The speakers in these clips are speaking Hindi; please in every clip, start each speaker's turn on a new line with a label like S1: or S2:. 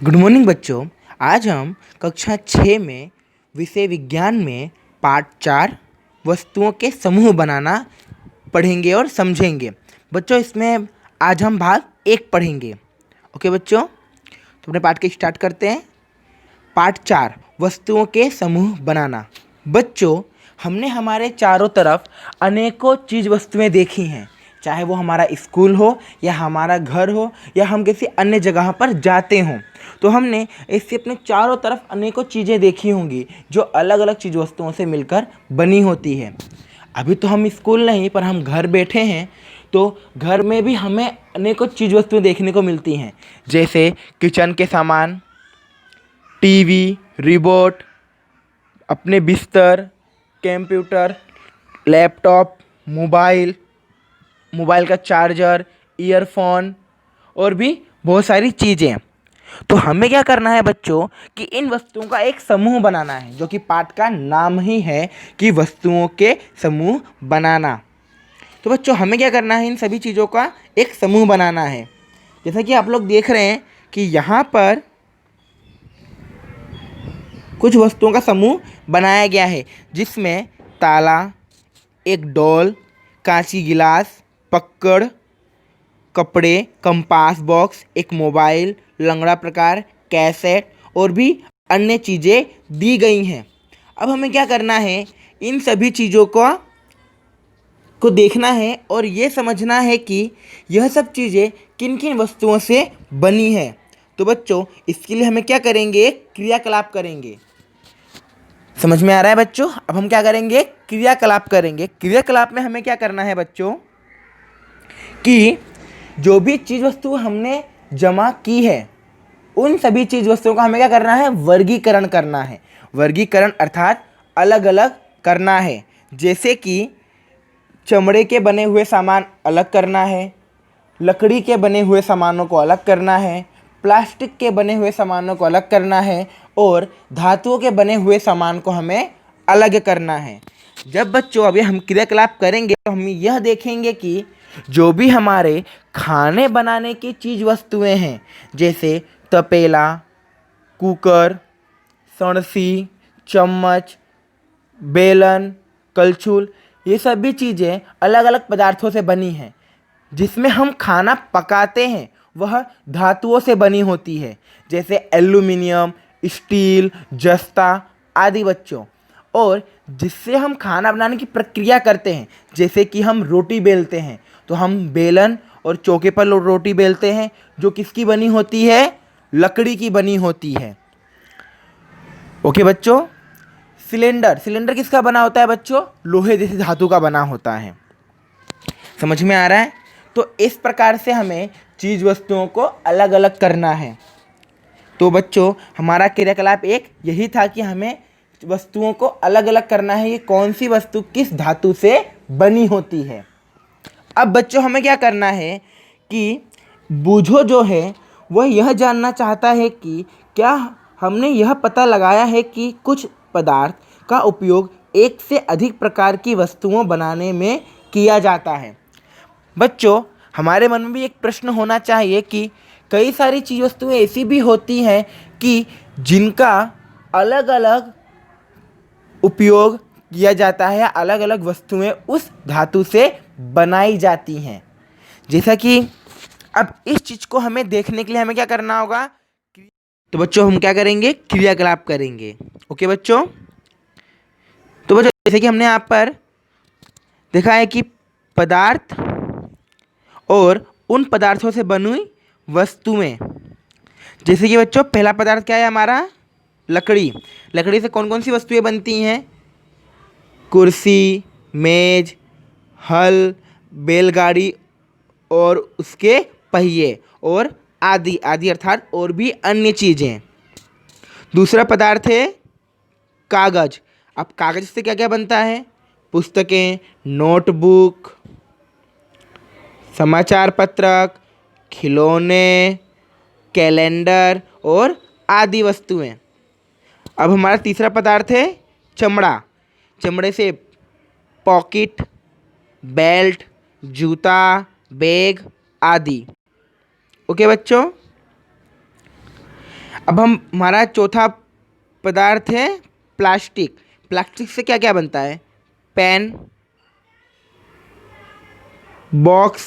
S1: गुड मॉर्निंग बच्चों। आज हम कक्षा 6 में विषय विज्ञान में पाठ 4 वस्तुओं के समूह बनाना पढ़ेंगे और समझेंगे। बच्चों इसमें आज हम भाग 1 पढ़ेंगे। ओके बच्चों, तो अपने पाठ के स्टार्ट करते हैं। पाठ 4 वस्तुओं के समूह बनाना। बच्चों, हमने हमारे चारों तरफ अनेकों चीज़ वस्तुएं देखी हैं, चाहे वो हमारा स्कूल हो या हमारा घर हो या हम किसी अन्य जगह पर जाते हों, तो हमने इससे अपने चारों तरफ अनेकों चीज़ें देखी होंगी जो अलग अलग चीज़ वस्तुओं से मिलकर बनी होती है। अभी तो हम स्कूल नहीं पर हम घर बैठे हैं, तो घर में भी हमें अनेकों चीज़ वस्तुएं देखने को मिलती हैं, जैसे किचन के सामान, टीवी, रिमोट, अपने बिस्तर, कंप्यूटर, लैपटॉप, मोबाइल का चार्जर, ईयरफोन और भी बहुत सारी चीज़ें। तो हमें क्या करना है बच्चों कि इन वस्तुओं का एक समूह बनाना है, जो कि पाठ का नाम ही है कि वस्तुओं के समूह बनाना। तो बच्चों हमें क्या करना है, इन सभी चीज़ों का एक समूह बनाना है। जैसा कि आप लोग देख रहे हैं कि यहाँ पर कुछ वस्तुओं का समूह बनाया गया है, जिसमें ताला, एक डॉल, कांची गिलास, पकड़, कपड़े, कंपास बॉक्स, एक मोबाइल, लंगड़ा प्रकार, कैसेट और भी अन्य चीज़ें दी गई हैं। अब हमें क्या करना है, इन सभी चीज़ों को देखना है और ये समझना है कि यह सब चीज़ें किन किन वस्तुओं से बनी है। तो बच्चों इसके लिए हमें क्या करेंगे, क्रियाकलाप करेंगे। समझ में आ रहा है बच्चों? अब हम क्या करेंगे, क्रियाकलाप करेंगे। क्रियाकलाप में हमें क्या करना है बच्चों कि जो भी चीज़ वस्तु हमने जमा की है, उन सभी चीज़ वस्तुओं का हमें क्या करना है, वर्गीकरण करना है। वर्गीकरण अर्थात अलग अलग करना है। जैसे कि चमड़े के बने हुए सामान अलग करना है, लकड़ी के बने हुए सामानों को अलग करना है, प्लास्टिक के बने हुए सामानों को अलग करना है और धातुओं के बने हुए सामान को हमें अलग करना है। जब बच्चों अभी हम क्रियाकलाप करेंगे तो हम यह देखेंगे कि जो भी हमारे खाने बनाने की चीज़ वस्तुएं हैं, जैसे तपेला, कुकर, सणसी, चम्मच, बेलन, कलछुल, ये सभी चीज़ें अलग अलग पदार्थों से बनी हैं। जिसमें हम खाना पकाते हैं वह धातुओं से बनी होती है, जैसे एल्यूमिनियम, स्टील, जस्ता आदि बच्चों। और जिससे हम खाना बनाने की प्रक्रिया करते हैं, जैसे कि हम रोटी बेलते हैं, तो हम बेलन और चौके पर रोटी बेलते हैं, जो किसकी बनी होती है, लकड़ी की बनी होती है। ओके बच्चों। सिलेंडर किसका बना होता है बच्चों, लोहे जैसी धातु का बना होता है। समझ में आ रहा है? तो इस प्रकार से हमें चीज़ वस्तुओं को अलग अलग करना है। तो बच्चों हमारा क्रियाकलाप एक यही था कि हमें वस्तुओं को अलग अलग करना है, ये कौन सी वस्तु किस धातु से बनी होती है। अब बच्चों हमें क्या करना है कि बूझो जो है वह यह जानना चाहता है कि क्या हमने यह पता लगाया है कि कुछ पदार्थ का उपयोग एक से अधिक प्रकार की वस्तुओं बनाने में किया जाता है। बच्चों हमारे मन में भी एक प्रश्न होना चाहिए कि कई सारी चीज़ वस्तुएं ऐसी भी होती हैं कि जिनका अलग अलग उपयोग किया जाता है, अलग अलग वस्तुएं उस धातु से बनाई जाती हैं। जैसा कि अब इस चीज़ को हमें देखने के लिए हमें क्या करना होगा, तो बच्चों हम क्या करेंगे, क्रियाकलाप करेंगे। ओके बच्चों। तो बच्चों जैसे कि हमने यहाँ पर देखा है कि पदार्थ और उन पदार्थों से बनी वस्तुएं, जैसे कि बच्चों पहला पदार्थ क्या है हमारा, लकड़ी। लकड़ी से कौन कौन सी वस्तुएं बनती हैं, कुर्सी, मेज, हल, बैलगाड़ी और उसके पहिए और आदि आदि अर्थात और भी अन्य चीज़ें। दूसरा पदार्थ है कागज। अब कागज से क्या क्या बनता है, पुस्तकें, नोटबुक, समाचार पत्रक, खिलौने, कैलेंडर और आदि वस्तुएं। अब हमारा तीसरा पदार्थ है चमड़ा। चमड़े से पॉकेट, बेल्ट, जूता, बैग आदि। ओके बच्चों। अब हम हमारा चौथा पदार्थ है प्लास्टिक। प्लास्टिक से क्या क्या बनता है? पेन, बॉक्स,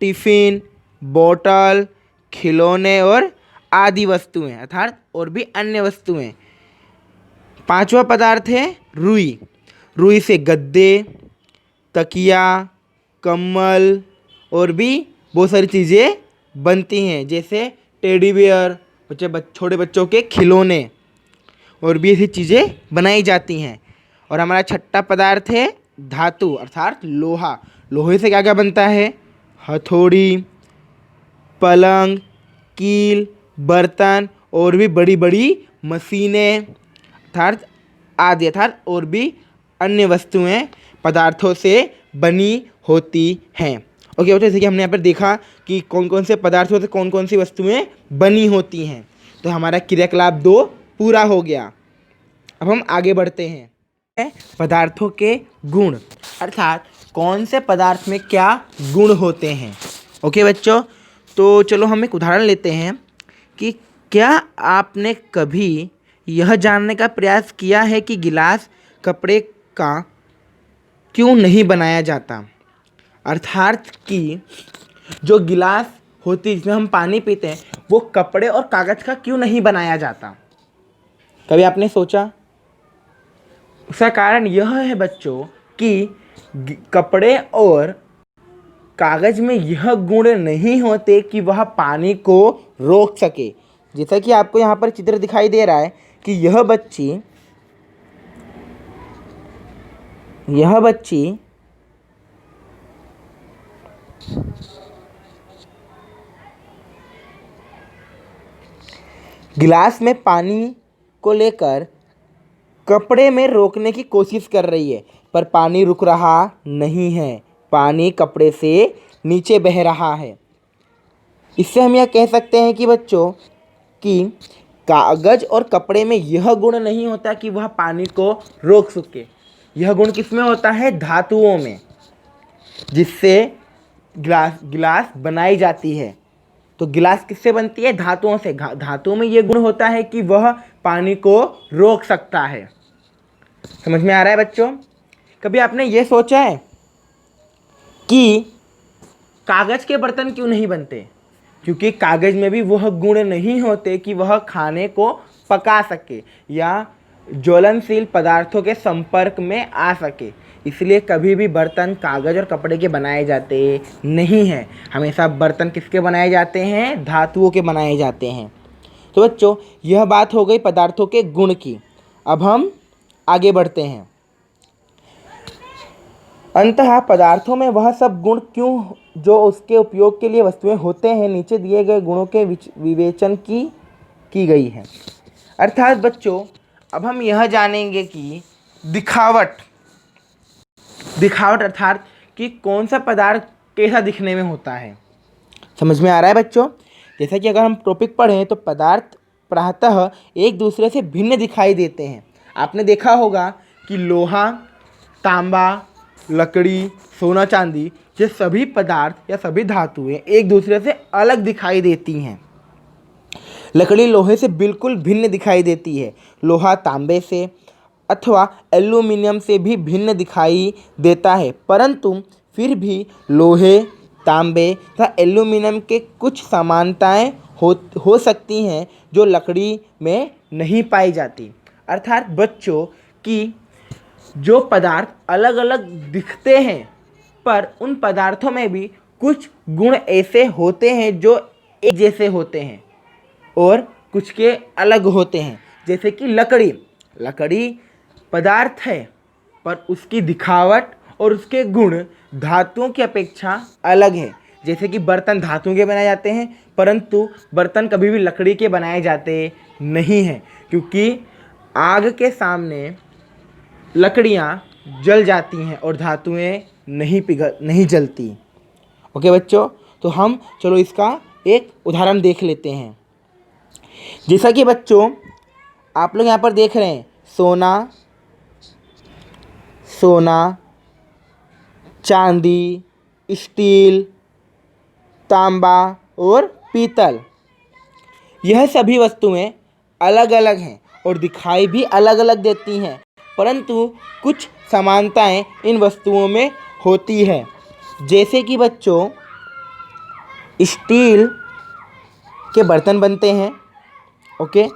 S1: टिफिन, बोतल, खिलौने और आदि वस्तुएं, अर्थात और भी अन्य वस्तुएं। पांचवा पदार्थ है रुई। रुई से गद्दे, तकिया, कम्बल और भी बहुत सारी चीज़ें बनती हैं, जैसे टेडी बियर, छोटे बच्चों के खिलौने और भी ऐसी चीज़ें बनाई जाती हैं। और हमारा छठा पदार्थ है धातु अर्थात लोहा। लोहे से क्या क्या बनता है? हथौड़ी, पलंग, कील, बर्तन और भी बड़ी बड़ी मशीनें अर्थात आदि, अर्थात और भी अन्य वस्तुएं पदार्थों से बनी होती हैं। ओके बच्चों, जैसे कि हमने यहाँ पर देखा कि कौन कौन से पदार्थों से कौन कौन सी वस्तुएं बनी होती हैं। तो हमारा क्रियाकलाप 2 पूरा हो गया। अब हम आगे बढ़ते हैं। पदार्थों के गुण अर्थात कौन से पदार्थ में क्या गुण होते हैं। ओके बच्चों, तो चलो हम एक उदाहरण लेते हैं कि क्या आपने कभी यह जानने का प्रयास किया है कि गिलास कपड़े का क्यों नहीं बनाया जाता? अर्थात कि जो गिलास होती है जिसमें हम पानी पीते हैं वो कपड़े और कागज़ का क्यों नहीं बनाया जाता? कभी आपने सोचा? उसका कारण यह है बच्चों कि कपड़े और कागज़ में यह गुण नहीं होते कि वह पानी को रोक सके। जैसा कि आपको यहाँ पर चित्र दिखाई दे रहा है कि यह बच्ची गिलास में पानी को लेकर कपड़े में रोकने की कोशिश कर रही है, पर पानी रुक रहा नहीं है, पानी कपड़े से नीचे बह रहा है। इससे हम यह कह सकते हैं कि बच्चों कि कागज़ और कपड़े में यह गुण नहीं होता कि वह पानी को रोक सके। यह गुण किसमें होता है? धातुओं में, जिससे गिलास बनाई जाती है। तो गिलास किससे बनती है? धातुओं से। धातुओं में यह गुण होता है कि वह पानी को रोक सकता है। समझ में आ रहा है बच्चों? कभी आपने ये सोचा है कि कागज़ के बर्तन क्यों नहीं बनते? क्योंकि कागज़ में भी वह गुण नहीं होते कि वह खाने को पका सके या ज्वलनशील पदार्थों के संपर्क में आ सके, इसलिए कभी भी बर्तन कागज़ और कपड़े के बनाए जाते नहीं हैं। हमेशा बर्तन किसके बनाए जाते हैं? धातुओं के बनाए जाते हैं। तो बच्चों, यह बात हो गई पदार्थों के गुण की। अब हम आगे बढ़ते हैं। अंततः पदार्थों में वह सब गुण क्यों जो उसके उपयोग के लिए वस्तुएं होते हैं, नीचे दिए गए गुणों के विवेचन की गई है। अर्थात बच्चों, अब हम यह जानेंगे कि दिखावट अर्थात कि कौन सा पदार्थ कैसा दिखने में होता है। समझ में आ रहा है बच्चों? जैसा कि अगर हम टॉपिक पढ़ें तो पदार्थ प्रायतः एक दूसरे से भिन्न दिखाई देते हैं। आपने देखा होगा कि लोहा, तांबा, लकड़ी, सोना, चांदी, ये सभी पदार्थ या सभी धातुएं एक दूसरे से अलग दिखाई देती हैं। लकड़ी लोहे से बिल्कुल भिन्न दिखाई देती है। लोहा तांबे से अथवा एल्यूमिनियम से भी भिन्न दिखाई देता है, परंतु फिर भी लोहे, तांबे तथा एल्यूमिनियम के कुछ समानताएं हो सकती हैं जो लकड़ी में नहीं पाई जाती। अर्थात बच्चों कि जो पदार्थ अलग अलग दिखते हैं, पर उन पदार्थों में भी कुछ गुण ऐसे होते हैं जो एक जैसे होते हैं और कुछ के अलग होते हैं। जैसे कि लकड़ी पदार्थ है, पर उसकी दिखावट और उसके गुण धातुओं की अपेक्षा अलग है। जैसे कि बर्तन धातुओं के बनाए जाते हैं, परंतु बर्तन कभी भी लकड़ी के बनाए जाते नहीं हैं, क्योंकि आग के सामने लकड़ियाँ जल जाती हैं और धातुएं नहीं जलती। ओके बच्चों, तो हम चलो इसका एक उदाहरण देख लेते हैं। जैसा कि बच्चों आप लोग यहाँ पर देख रहे हैं, सोना, चांदी, स्टील, तांबा और पीतल, यह सभी वस्तुएं अलग अलग हैं और दिखाई भी अलग अलग देती हैं, परंतु कुछ समानताएं इन वस्तुओं में होती है। जैसे कि बच्चों स्टील के बर्तन बनते हैं, ओके,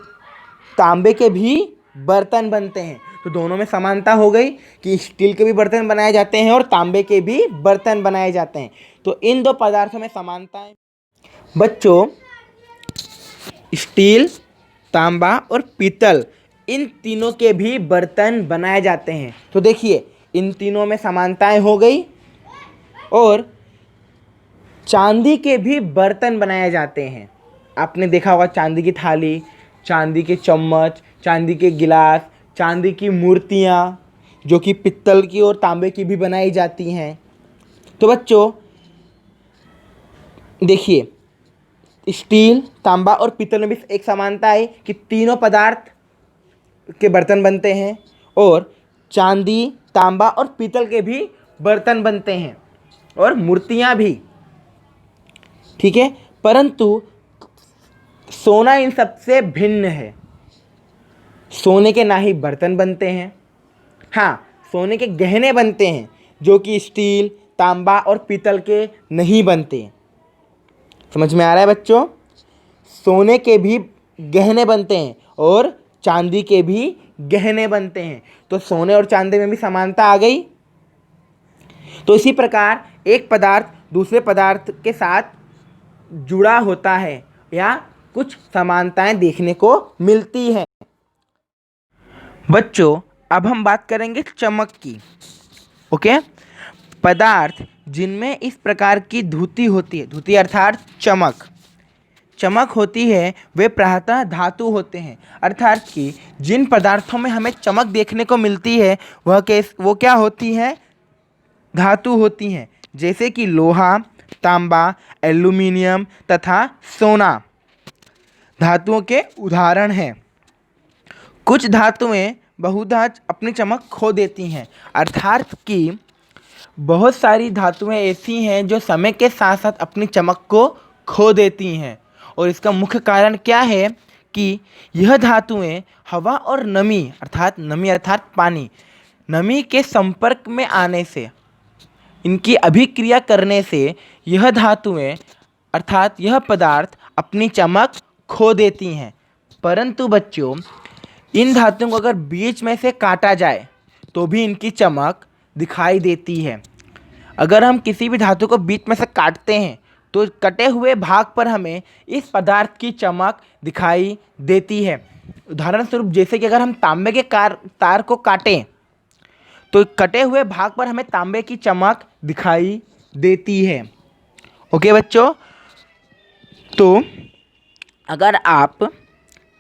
S1: तांबे के भी बर्तन बनते हैं। तो दोनों में समानता हो गई कि स्टील के भी बर्तन बनाए जाते हैं और तांबे के भी बर्तन बनाए जाते हैं। तो इन दो पदार्थों में समानता है। बच्चों स्टील, तांबा और पीतल इन तीनों के भी बर्तन बनाए जाते हैं। तो देखिए इन तीनों में समानताएं हो गई। और चांदी के भी बर्तन बनाए जाते हैं। आपने देखा होगा चांदी की थाली, चांदी के चम्मच, चांदी के गिलास, चांदी की मूर्तियाँ जो कि पित्तल की और तांबे की भी बनाई जाती हैं। तो बच्चों देखिए स्टील, तांबा और पीतल में भी एक समानता है कि तीनों पदार्थ के बर्तन बनते हैं और चांदी, तांबा और पीतल के भी बर्तन बनते हैं और मूर्तियाँ भी, ठीक है। परंतु सोना इन सबसे भिन्न है। सोने के ना ही बर्तन बनते हैं, हाँ सोने के गहने बनते हैं जो कि स्टील, तांबा और पीतल के नहीं बनते। समझ में आ रहा है बच्चों? सोने के भी गहने बनते हैं और चांदी के भी गहने बनते हैं। तो सोने और चांदी में भी समानता आ गई। तो इसी प्रकार एक पदार्थ दूसरे पदार्थ के साथ जुड़ा होता है या कुछ समानताएं देखने को मिलती हैं। बच्चों अब हम बात करेंगे चमक की, ओके। पदार्थ जिनमें इस प्रकार की धुती होती है, धुती अर्थात चमक, चमक होती है, वे प्रायतः धातु होते हैं। अर्थात कि जिन पदार्थों में हमें चमक देखने को मिलती है वो क्या होती है? धातु होती हैं। जैसे कि लोहा, तांबा, एल्यूमिनियम तथा सोना धातुओं के उदाहरण हैं। कुछ धातुएं बहुधा अपनी चमक खो देती हैं। अर्थात कि बहुत सारी धातुएं ऐसी हैं जो समय के साथ साथ अपनी चमक को खो देती हैं। और इसका मुख्य कारण क्या है कि यह धातुएं हवा और नमी अर्थात पानी, नमी के संपर्क में आने से, इनकी अभिक्रिया करने से यह धातुएं अर्थात यह पदार्थ अपनी चमक खो देती हैं। परंतु बच्चों इन धातुओं को अगर बीच में से काटा जाए तो भी इनकी चमक दिखाई देती है। अगर हम किसी भी धातु को बीच में से काटते हैं तो कटे हुए भाग पर हमें इस पदार्थ की चमक दिखाई देती है। उदाहरण स्वरूप जैसे कि अगर हम तांबे के तार को काटें तो कटे हुए भाग पर हमें तांबे की चमक दिखाई देती है। ओके बच्चों, तो अगर आप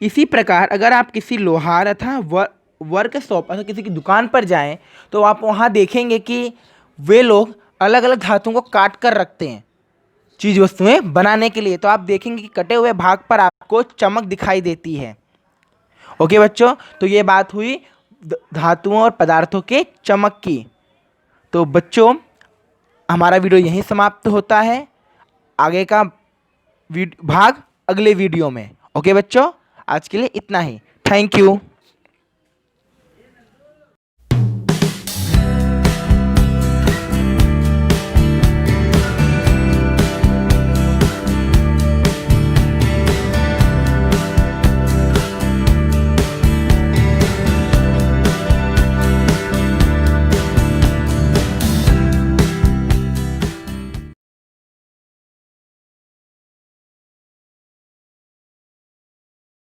S1: इसी प्रकार अगर आप किसी लोहार अथवा वर्कशॉप अथवा किसी की दुकान पर जाएं तो आप वहाँ देखेंगे कि वे लोग अलग अलग धातुओं को काट कर रखते हैं चीज़ वस्तुएं बनाने के लिए। तो आप देखेंगे कि कटे हुए भाग पर आपको चमक दिखाई देती है। ओके बच्चों, तो ये बात हुई धातुओं और पदार्थों के चमक की। तो बच्चों हमारा वीडियो यहीं समाप्त होता है। आगे का भाग अगले वीडियो में। ओके बच्चों, आज के लिए इतना ही। Thank you.